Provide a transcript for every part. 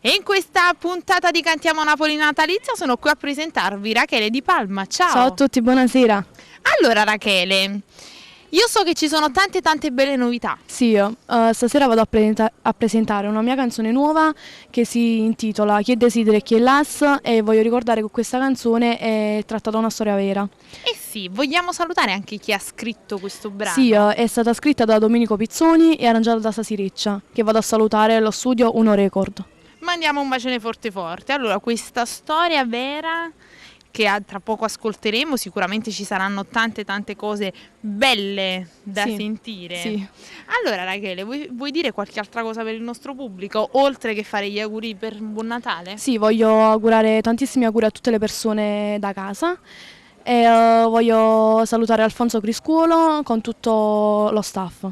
E in questa puntata di Cantiamo Napoli natalizia sono qui a presentarvi Rachele Di Palma. Ciao! Ciao a tutti, buonasera. Allora Rachele, io so che ci sono tante belle novità. Sì, io stasera vado a presentare una mia canzone nuova che si intitola Chi desidera e chi è l'as, e voglio ricordare che questa canzone è tratta da una storia vera. Eh sì, vogliamo salutare anche chi ha scritto questo brano. Sì, è stata scritta da Domenico Pizzoni e arrangiata da Sasireccia, che vado a salutare allo studio Uno Record. Mandiamo un bacione forte. Allora, questa storia vera che tra poco ascolteremo, sicuramente ci saranno tante cose belle da sentire. Sì. Allora Rachele, vuoi dire qualche altra cosa per il nostro pubblico, oltre che fare gli auguri per Buon Natale? Sì, voglio augurare tantissimi auguri a tutte le persone da casa e voglio salutare Alfonso Criscuolo con tutto lo staff.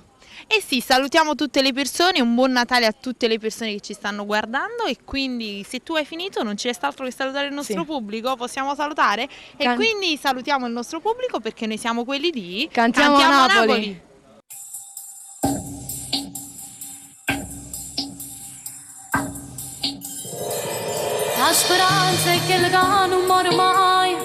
Eh sì, salutiamo tutte le persone, un buon Natale a tutte le persone che ci stanno guardando, e quindi se tu hai finito non ci resta altro che salutare il nostro pubblico, possiamo salutare? E quindi salutiamo il nostro pubblico, perché noi siamo quelli di Cantiamo Napoli. La speranza è che non muore mai,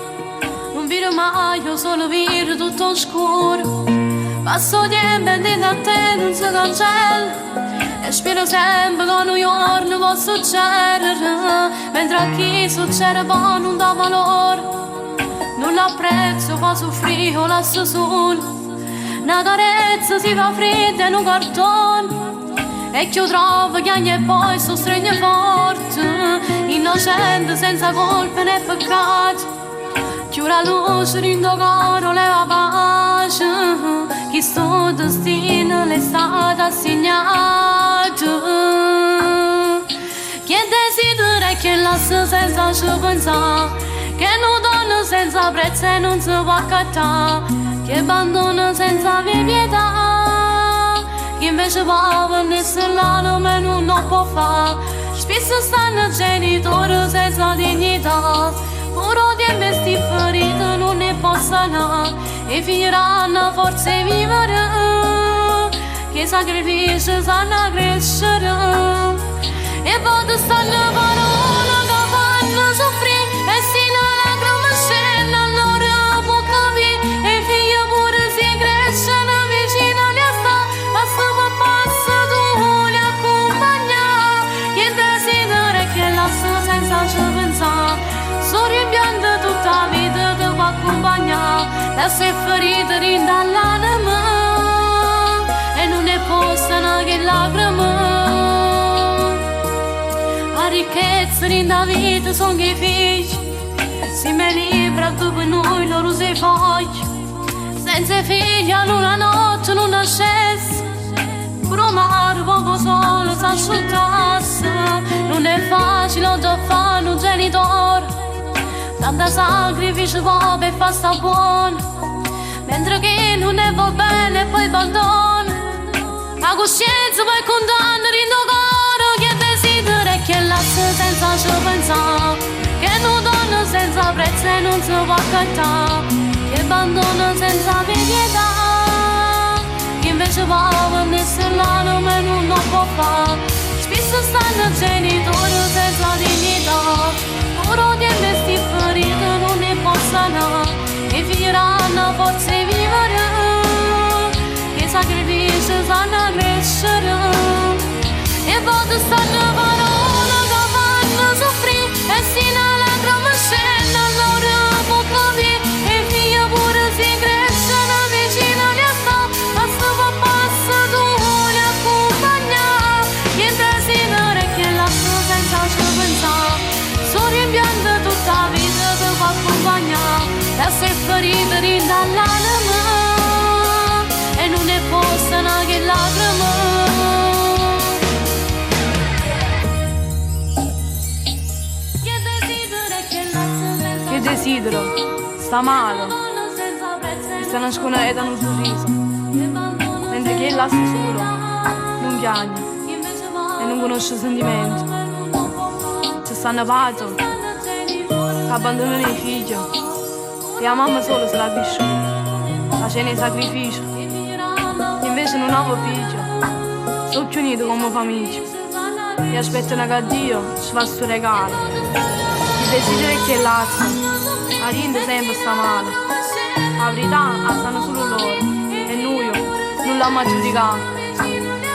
non vire mai, io solo vire tutto oscuro. Passo tempo e da te non si cancella, e spero sempre che un giorno possa succedere, mentre a chi succede poi non dà valore, non l'apprezzo, fa soffrire o lascio solo, una carezza si fa fredda in un cartone, e che io trovo che ogni poi sostregno forte, innocente senza colpa né peccato. Chiura luce rindo coro leva pace, chi sto destino le è stato assegnato. Chi desidera e chi lascia senza ci pensare, che non donna senza prezzo e non si può accattare, chi abbandona senza pietà, chi invece va per nessun lato ma non può fare. Spesso stanno genitori senza dignità, puro di investi ferito non ne possano, e finiranno forse vivere, che sacrifici sanno crescere, e poi stanno parole che fanno soffrire, e si la lacrima scende allora può capire, e figli pure si crescono vicino a sta, passo per passo tu li accompagna, che desidera che lascia senza ci pensare, sto rimpianto tutta la vita che va accompagnare, la sua ferita rinda l'anima, e non è posta che lacrime. La ricchezza rinda la vita sono i figli, si me libera dopo noi loro si fogli, senza figli una notte non nascesse, promare poco solo si asciugasse, non è facile da fare un genitore, tanta sacrificio va per far sta buona, mentre che non ne va bene poi abbandona, la coscienza poi condanna rindo coro, che desidera e che lascia senza ci pensare, che non donna senza prezzo e non si può accattare, che abbandona senza pietà, che invece va per nessun lato ma non può fare. Spesso stanno genitori senza dignità, puro di investi ferito non ne possano, e finiranno forse vivere, che sacrifici sanno crescere, e poi stanno parole che fanno soffrire, e si la lacrima scende allora può capire, e figli pure si crescono vicino a sta, passo per passo tu li accompagna, che desidera che lascio senza ci pensare, sto rimpianto tutta la vita che va accompagnare, la sua ferita rinda l'anima, e non è posta che lacrima. Che desidero, sta male, mi sta nascondendo un sorriso, mentre chi è là solo non piagne e non conosce sentimenti, c'è stanno pato che abbandonano i figli, e la mamma solo se l'ha cresciuta, facendo i sacrifici, invece non avevo figlio, sono più unito come famiglia. e aspettano che Dio ci fa sto regalo. Il desiderio è che l'azza, la gente sempre sta male. La verità la sanno solo loro e noi non l'abbiamo giudicato.